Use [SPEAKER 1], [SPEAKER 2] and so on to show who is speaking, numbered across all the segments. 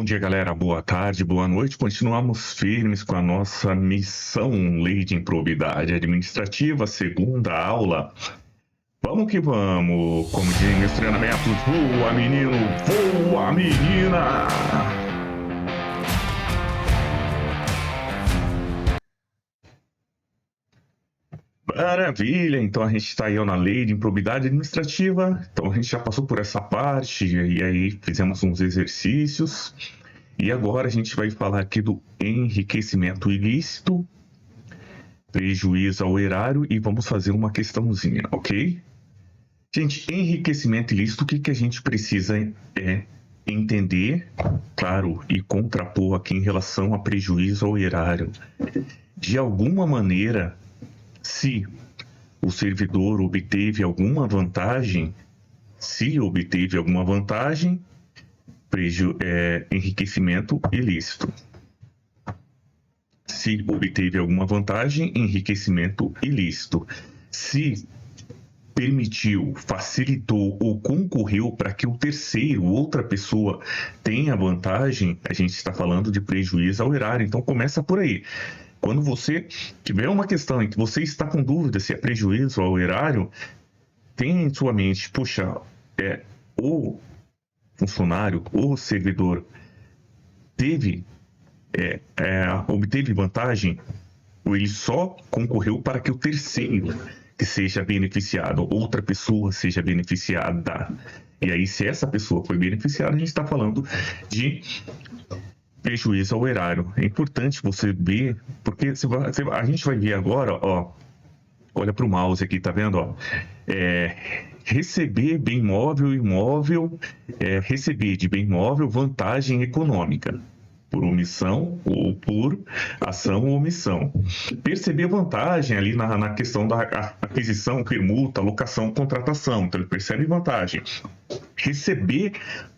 [SPEAKER 1] dia, galera. Boa tarde, boa noite. Continuamos firmes com a nossa missão Lei de Improbidade Administrativa, segunda aula. Vamos que vamos. Como dizem meus treinamentos, voa menino, voa menina. Maravilha, então a gente está aí na Lei de Improbidade Administrativa. Então a gente já passou por essa parte e aí fizemos uns exercícios. E agora a gente vai falar aqui do enriquecimento ilícito, prejuízo ao erário e vamos fazer uma questãozinha, ok? Gente, enriquecimento ilícito, o que a gente precisa entender, claro, e contrapor aqui em relação a prejuízo ao erário. De alguma maneira, se o servidor obteve alguma vantagem, enriquecimento ilícito. Se obteve alguma vantagem, enriquecimento ilícito. Se permitiu, facilitou ou concorreu para que o terceiro, outra pessoa, tenha vantagem, a gente está falando de prejuízo ao erário. Então começa por aí. Quando você tiver uma questão em que você está com dúvida se é prejuízo ao erário, tenha em sua mente, puxa, o funcionário, o servidor obteve vantagem, ou ele só concorreu para que o terceiro que seja beneficiado, outra pessoa seja beneficiada. E aí, se essa pessoa foi beneficiada, a gente está falando de prejuízo ao erário. É importante você ver, porque a gente vai ver agora, ó, olha para o mouse aqui, tá vendo? Ó? Receber bem imóvel, receber de bem imóvel vantagem econômica, por omissão ou por ação ou omissão. Perceber vantagem ali na questão da aquisição, permuta, locação, contratação. Então ele percebe vantagem. Receber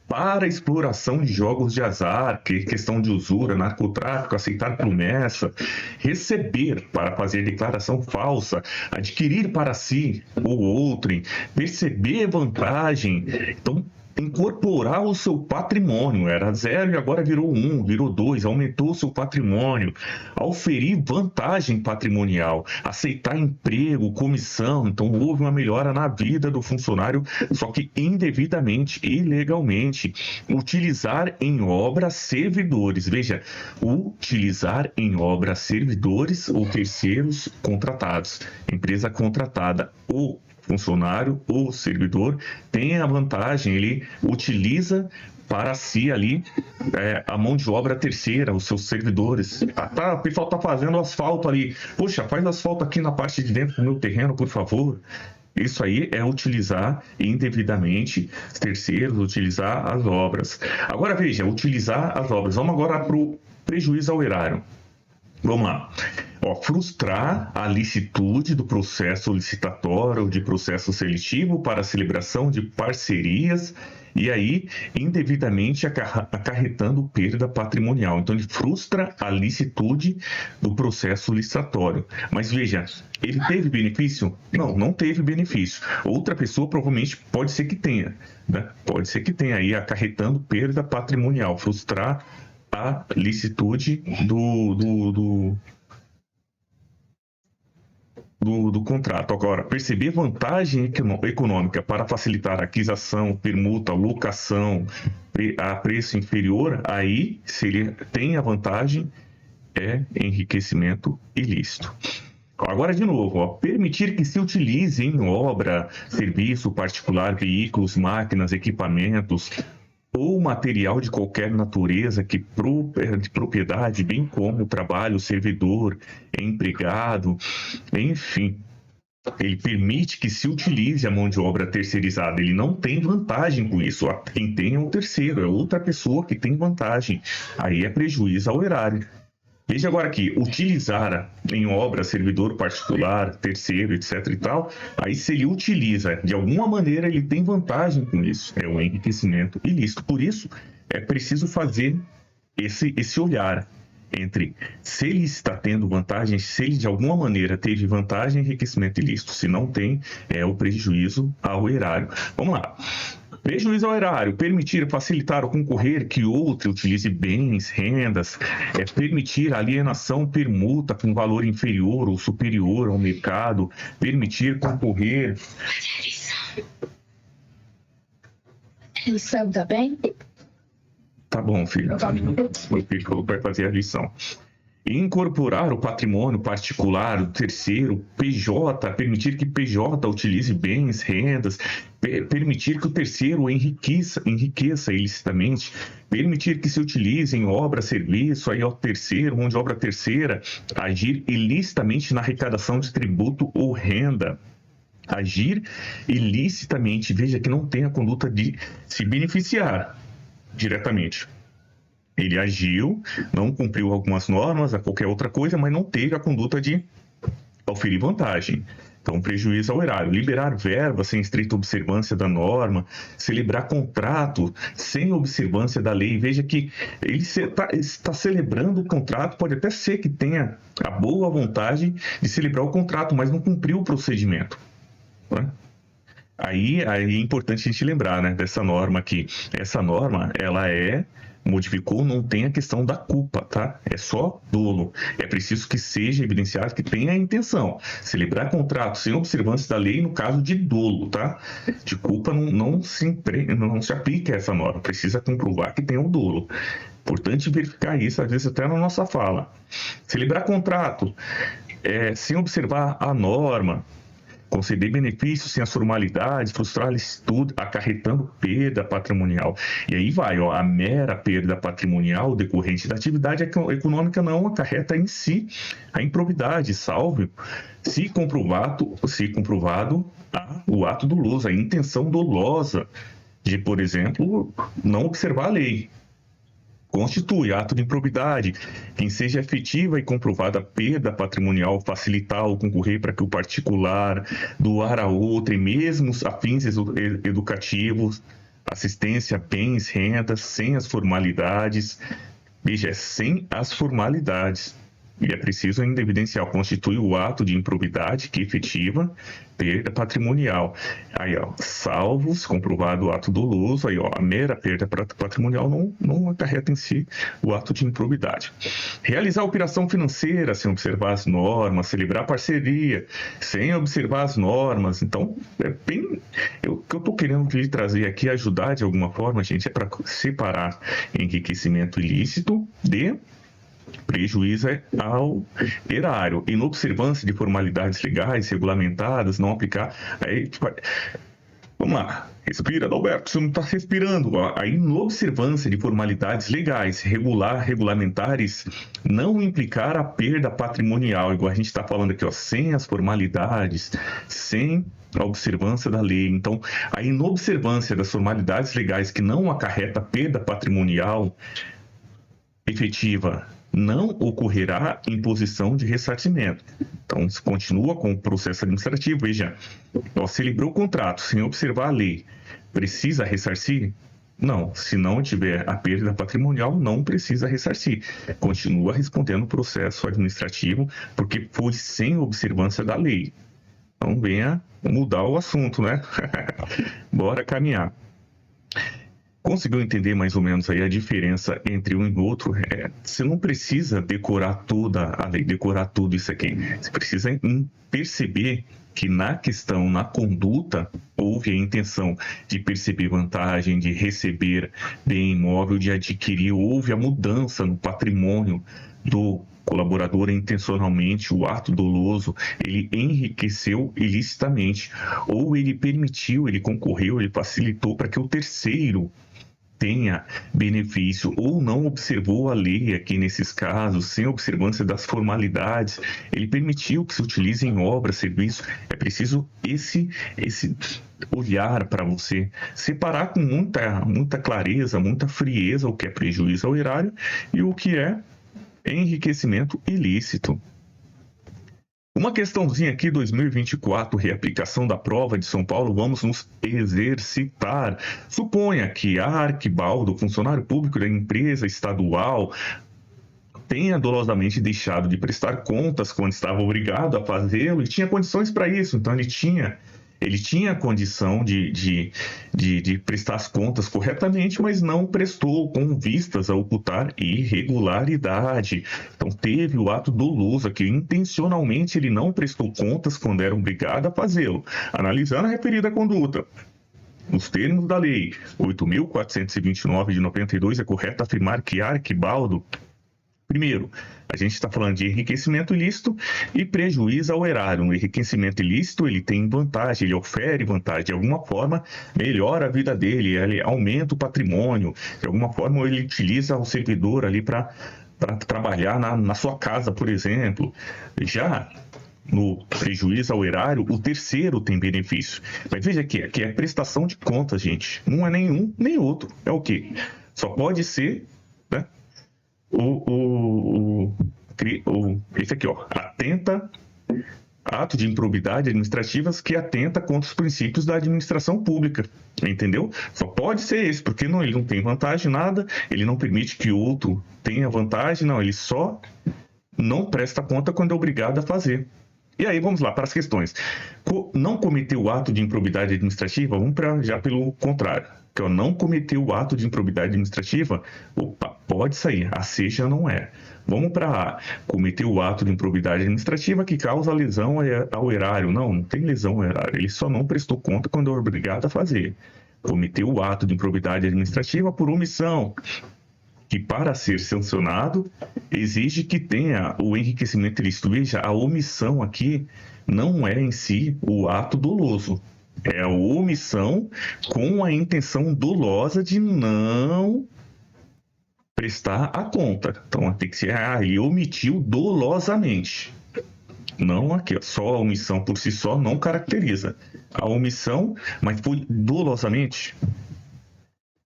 [SPEAKER 1] para exploração de jogos de azar, que é questão de usura, narcotráfico, aceitar promessa, receber para fazer declaração falsa, adquirir para si ou outrem, perceber vantagem. Então, incorporar o seu patrimônio, era 0 e agora virou 1, virou 2, aumentou o seu patrimônio, auferir vantagem patrimonial, aceitar emprego, comissão. Então houve uma melhora na vida do funcionário, só que indevidamente, ilegalmente. Utilizar em obra servidores, veja, utilizar em obra servidores ou terceiros contratados, empresa contratada ou funcionário ou servidor tem a vantagem, ele utiliza para si ali a mão de obra terceira, os seus servidores. O pessoal está fazendo asfalto ali. Poxa, faz asfalto aqui na parte de dentro do meu terreno, por favor. Isso aí é utilizar indevidamente os terceiros, utilizar as obras. Agora veja, utilizar as obras. Vamos agora para o prejuízo ao erário. Vamos lá. Frustrar a licitude do processo licitatório ou de processo seletivo para a celebração de parcerias e aí indevidamente acarretando perda patrimonial. Então ele frustra a licitude do processo licitatório. Mas veja, ele teve benefício? Não teve benefício. Outra pessoa provavelmente pode ser que tenha, né? Pode ser que tenha aí acarretando perda patrimonial, frustrar a licitude do contrato. Agora, perceber vantagem econômica para facilitar a aquisição, permuta, locação a preço inferior, aí, se ele tem a vantagem, é enriquecimento ilícito. Agora, de novo, permitir que se utilize em obra, serviço particular, veículos, máquinas, equipamentos ou material de qualquer natureza de propriedade, bem como o trabalho, servidor, empregado, enfim. Ele permite que se utilize a mão de obra terceirizada. Ele não tem vantagem com isso. Quem tem é um terceiro, é outra pessoa que tem vantagem. Aí é prejuízo ao erário. Veja agora aqui, utilizar em obra, servidor particular, terceiro, etc e tal, aí se ele utiliza, de alguma maneira ele tem vantagem com isso, é o enriquecimento ilícito. Por isso, é preciso fazer esse olhar entre se ele está tendo vantagem, se ele de alguma maneira teve vantagem, enriquecimento ilícito, se não tem, é o prejuízo ao erário. Vamos lá. Prejuízo ao erário, permitir, facilitar ou concorrer que outro utilize bens, rendas, permitir alienação, permuta com valor inferior ou superior ao mercado, permitir concorrer.
[SPEAKER 2] Lição, tá bem?
[SPEAKER 1] Tá bom, filho. O filho vai fazer a lição. Incorporar o patrimônio particular do terceiro, PJ, permitir que PJ utilize bens, rendas, permitir que o terceiro enriqueça ilicitamente, permitir que se utilize em obra, serviço, aí ao terceiro, mão de obra terceira, agir ilicitamente na arrecadação de tributo ou renda. Agir ilicitamente, veja que não tem a conduta de se beneficiar diretamente. Ele agiu, não cumpriu algumas normas, a qualquer outra coisa, mas não teve a conduta de oferir vantagem. Então, prejuízo ao erário. Liberar verba sem estrita observância da norma, celebrar contrato sem observância da lei. Veja que ele está celebrando o contrato, pode até ser que tenha a boa vontade de celebrar o contrato, mas não cumpriu o procedimento. Né? Aí é importante a gente lembrar, né, dessa norma aqui. Essa norma, ela modificou, não tem a questão da culpa, tá? É só dolo. É preciso que seja evidenciado que tenha a intenção. Celebrar contrato sem observância da lei no caso de dolo, tá? De culpa não se aplica essa norma. Precisa comprovar que tem o dolo. Importante verificar isso, às vezes até na nossa fala. Celebrar contrato sem observar a norma, conceder benefícios sem as formalidades, frustrar estudo, acarretando perda patrimonial. E aí vai, a mera perda patrimonial decorrente da atividade econômica não acarreta em si a improbidade, salvo se comprovado o ato doloso, a intenção dolosa de, por exemplo, não observar a lei. Constitui ato de improbidade, quem seja efetiva e comprovada a perda patrimonial, facilitar ou concorrer para que o particular doar a outro, e mesmo a fins educativos, assistência, bens, rendas, sem as formalidades. Veja, sem as formalidades. E é preciso ainda evidenciar, constitui o ato de improbidade que efetiva perda patrimonial. Aí, salvos, comprovado o ato doloso, aí, a mera perda patrimonial não acarreta em si o ato de improbidade. Realizar operação financeira sem observar as normas, celebrar parceria sem observar as normas. Então, o que eu estou querendo lhe trazer aqui, ajudar de alguma forma, gente, é para separar enriquecimento ilícito de prejuízo ao erário, inobservância de formalidades legais regulamentadas, não aplicar. Aí, vamos lá, respira, Adalberto, você não está respirando. A inobservância de formalidades legais, regulamentares, não implicar a perda patrimonial, igual a gente está falando aqui, sem as formalidades, sem a observância da lei. Então, a inobservância das formalidades legais que não acarreta perda patrimonial efetiva não ocorrerá imposição de ressarcimento. Então, se continua com o processo administrativo, veja, celebrou o contrato sem observar a lei, precisa ressarcir? Não, se não tiver a perda patrimonial, não precisa ressarcir. Continua respondendo o processo administrativo, porque foi sem observância da lei. Então, venha mudar o assunto, né? Bora caminhar. Conseguiu entender mais ou menos aí a diferença entre um e outro? Você não precisa decorar toda a lei, decorar tudo isso aqui. Você precisa perceber que na questão, na conduta, houve a intenção de perceber vantagem, de receber bem imóvel, de adquirir, houve a mudança no patrimônio do colaborador intencionalmente, o ato doloso, ele enriqueceu ilicitamente, ou ele permitiu, ele concorreu, ele facilitou para que o terceiro tenha benefício, ou não observou a lei aqui nesses casos, sem observância das formalidades, ele permitiu que se utilize em obra, serviço. É preciso esse olhar para você separar com muita clareza, muita frieza o que é prejuízo ao erário e o que é enriquecimento ilícito. Uma questãozinha aqui, 2024, reaplicação da prova de São Paulo, vamos nos exercitar. Suponha que Arquibaldo, funcionário público da empresa estadual, tenha dolosamente deixado de prestar contas quando estava obrigado a fazê-lo e tinha condições para isso. Então, ele tinha Ele tinha a condição de prestar as contas corretamente, mas não prestou com vistas a ocultar irregularidade. Então, teve o ato doloso aqui. Intencionalmente, ele não prestou contas quando era obrigado a fazê-lo. Analisando a referida conduta, nos termos da Lei 8.429 de 92, é correto afirmar que Arquibaldo, primeiro, a gente está falando de enriquecimento ilícito e prejuízo ao erário. No enriquecimento ilícito, ele tem vantagem, ele ofere vantagem. De alguma forma, melhora a vida dele, ele aumenta o patrimônio. De alguma forma, ele utiliza o servidor ali para trabalhar na sua casa, por exemplo. Já no prejuízo ao erário, o terceiro tem benefício. Mas veja aqui é prestação de contas, gente. Não é nenhum nem outro. É o quê? Só pode ser, né, esse aqui, ó, ato de improbidade administrativas que atenta contra os princípios da administração pública, entendeu? Só pode ser esse, porque ele não tem vantagem, nada, ele não permite que o outro tenha vantagem, não, ele só não presta conta quando é obrigado a fazer. E aí, vamos lá para as questões. Não cometeu o ato de improbidade administrativa? Vamos já pelo contrário. Que eu não cometeu o ato de improbidade administrativa? Opa, pode sair. A C já não é. Vamos para A. Cometeu o ato de improbidade administrativa que causa lesão ao erário? Não tem lesão ao erário. Ele só não prestou conta quando é obrigado a fazer. Cometeu o ato de improbidade administrativa por omissão, que para ser sancionado exige que tenha o enriquecimento ilícito. Veja, a omissão aqui não é em si o ato doloso. É a omissão com a intenção dolosa de não prestar a conta. Então tem que ser, ele omitiu dolosamente. Não aqui, ó, só a omissão por si só não caracteriza. A omissão, mas foi dolosamente.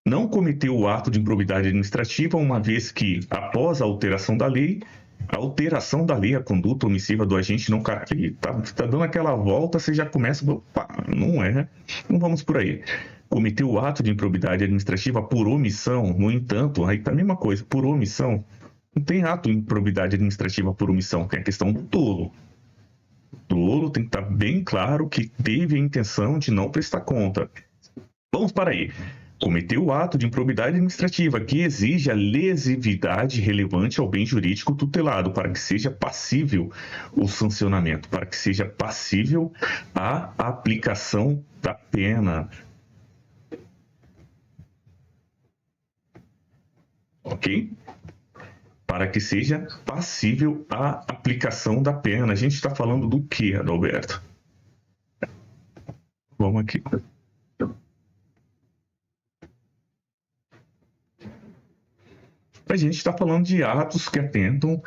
[SPEAKER 1] Não cometeu o ato de improbidade administrativa, uma vez que, após a alteração da lei, a conduta omissiva do agente não caracteriza. Tá dando aquela volta, você já começa, opa, não é, não vamos por aí. Cometeu o ato de improbidade administrativa por omissão, no entanto, aí tá a mesma coisa, por omissão. Não tem ato de improbidade administrativa por omissão, tem a questão do dolo. O dolo tem que estar bem claro que teve a intenção de não prestar conta. Vamos para aí. Cometeu o ato de improbidade administrativa que exige a lesividade relevante ao bem jurídico tutelado para que seja passível o sancionamento, para que seja passível a aplicação da pena. Ok? Para que seja passível a aplicação da pena. A gente está falando do que, Adalberto? Vamos aqui. A gente está falando de atos que atentam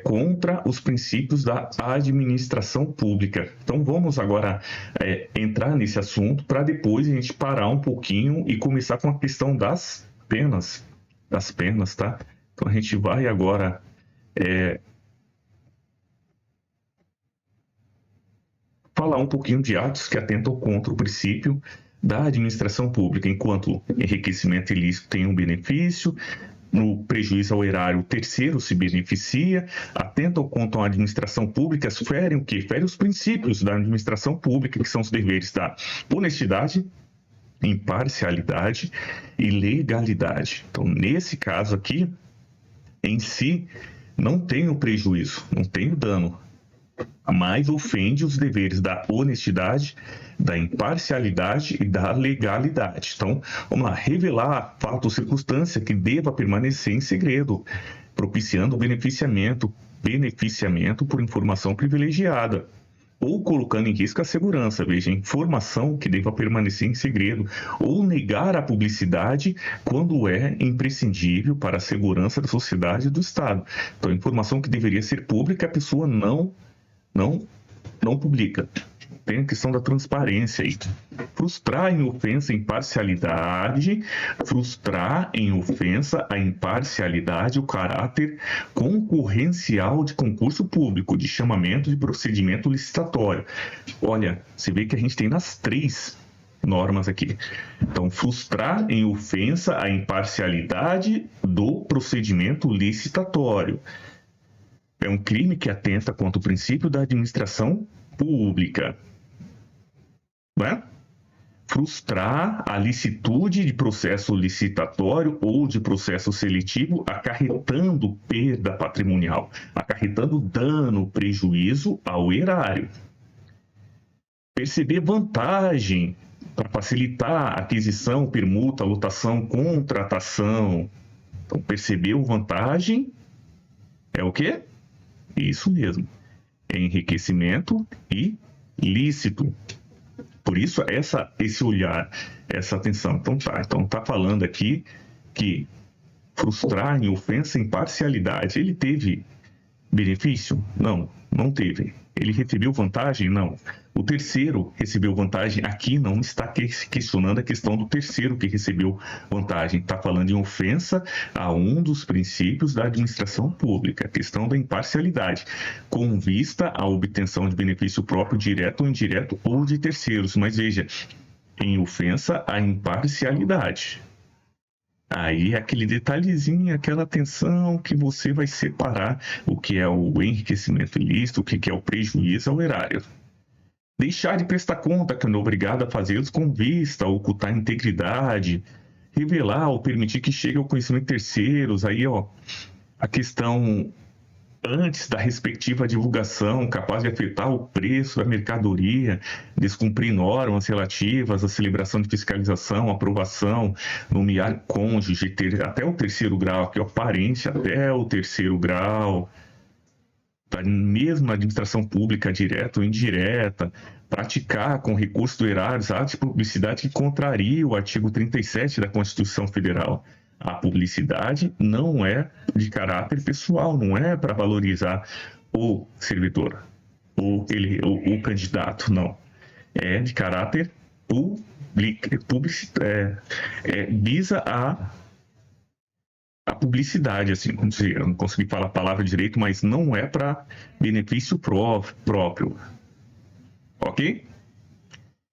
[SPEAKER 1] contra os princípios da administração pública. Então vamos agora entrar nesse assunto para depois a gente parar um pouquinho e começar com a questão das penas, tá? Então a gente vai agora falar um pouquinho de atos que atentam contra o princípio da administração pública, enquanto enriquecimento ilícito tem um benefício, no prejuízo ao erário, o terceiro se beneficia, atentam contra a administração pública, ferem o quê? Ferem os princípios da administração pública, que são os deveres da honestidade, imparcialidade e legalidade. Então, nesse caso aqui, em si, não tem o prejuízo, não tem o dano, mas ofende os deveres da honestidade, da imparcialidade e da legalidade. Então, vamos lá, revelar fato ou circunstância que deva permanecer em segredo, propiciando o beneficiamento por informação privilegiada, ou colocando em risco a segurança, veja, informação que deva permanecer em segredo, ou negar a publicidade quando é imprescindível para a segurança da sociedade e do Estado. Então, informação que deveria ser pública, a pessoa não publica. Tem a questão da transparência aí. Frustrar em ofensa a imparcialidade, o caráter concorrencial de concurso público, de chamamento de procedimento licitatório. Olha, você vê que a gente tem nas 3 normas aqui. Então, frustrar em ofensa a imparcialidade do procedimento licitatório. É um crime que atenta contra o princípio da administração pública. né? Frustrar a licitude de processo licitatório ou de processo seletivo, acarretando perda patrimonial, acarretando dano, prejuízo ao erário. Perceber vantagem para facilitar a aquisição, permuta, lotação, contratação. Então, percebeu vantagem é o quê? Isso mesmo. É enriquecimento ilícito. Por isso, esse olhar, essa atenção. Então tá falando aqui que frustrar em ofensa em parcialidade. Ele teve benefício? Não teve. Ele recebeu vantagem? Não. O terceiro recebeu vantagem. Aqui não está questionando a questão do terceiro que recebeu vantagem. Está falando em ofensa a um dos princípios da administração pública, a questão da imparcialidade, com vista à obtenção de benefício próprio, direto ou indireto, ou de terceiros. Mas veja, em ofensa à imparcialidade. Aí aquele detalhezinho, aquela atenção que você vai separar o que é o enriquecimento ilícito, o que é o prejuízo ao erário. Deixar de prestar conta, que é obrigado a fazê-los com vista a ocultar a integridade, revelar ou permitir que chegue ao conhecimento de terceiros. Aí, a questão antes da respectiva divulgação, capaz de afetar o preço da mercadoria, descumprir normas relativas à celebração de fiscalização, aprovação, nomear cônjuge, ter até o terceiro grau, aqui, parente até o terceiro grau, da mesma administração pública, direta ou indireta, praticar com recurso do erário atos de publicidade que contraria o artigo 37 da Constituição Federal. A publicidade não é de caráter pessoal, não é para valorizar o servidor, ou o candidato, não. É de caráter visa a publicidade, assim, vamos dizer, eu não consegui falar a palavra direito, mas não é para benefício próprio. Ok?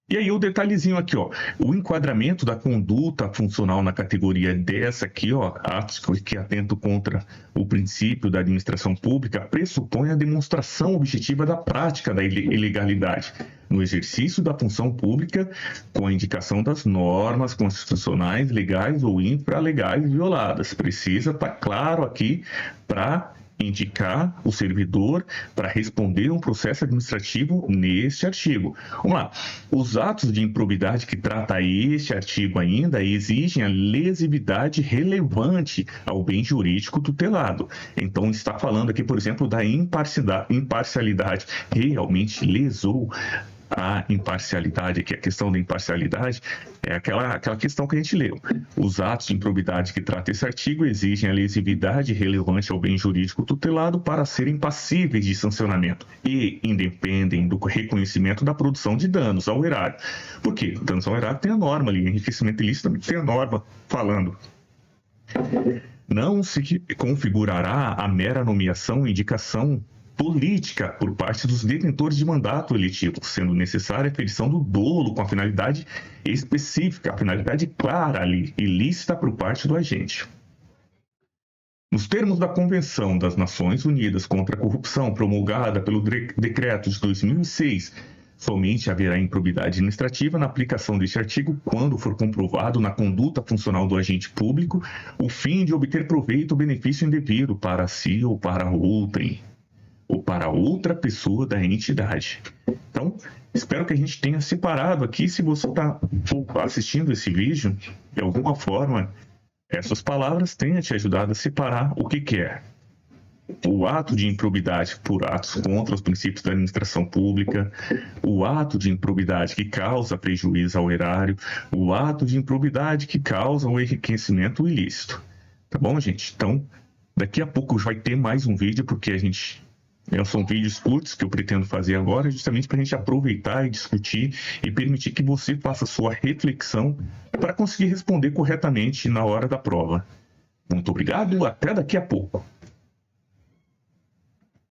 [SPEAKER 1] E aí o detalhezinho aqui, o enquadramento da conduta funcional na categoria dessa aqui, atos que atentam contra o princípio da administração pública, pressupõe a demonstração objetiva da prática da ilegalidade no exercício da função pública com a indicação das normas constitucionais, legais ou infralegais violadas. Precisa estar claro aqui para indicar o servidor para responder um processo administrativo neste artigo. Vamos lá. Os atos de improbidade que trata este artigo ainda exigem a lesividade relevante ao bem jurídico tutelado. Então, está falando aqui, por exemplo, da imparcialidade. Realmente lesou a imparcialidade, que a questão da imparcialidade é aquela questão que a gente leu. Os atos de improbidade que trata esse artigo exigem a lesividade relevante ao bem jurídico tutelado para serem passíveis de sancionamento e independem do reconhecimento da produção de danos ao erário. Por quê? Danos ao erário tem a norma ali, enriquecimento ilícito também tem a norma falando. Não se configurará a mera nomeação e indicação política por parte dos detentores de mandato eletivo, sendo necessária a aferição do dolo com a finalidade específica, a finalidade clara ali, ilícita por parte do agente. Nos termos da Convenção das Nações Unidas contra a Corrupção, promulgada pelo Decreto de 2006, somente haverá improbidade administrativa na aplicação deste artigo quando for comprovado na conduta funcional do agente público o fim de obter proveito ou benefício indevido para si ou para outrem, ou para outra pessoa da entidade. Então, espero que a gente tenha separado aqui, se você está assistindo esse vídeo, de alguma forma, essas palavras tenham te ajudado a separar o que é o ato de improbidade por atos contra os princípios da administração pública, o ato de improbidade que causa prejuízo ao erário, o ato de improbidade que causa o enriquecimento ilícito. Tá bom, gente? Então, daqui a pouco vai ter mais um vídeo, porque são vídeos curtos que eu pretendo fazer agora, justamente para a gente aproveitar e discutir e permitir que você faça a sua reflexão para conseguir responder corretamente na hora da prova. Muito obrigado, até daqui a pouco.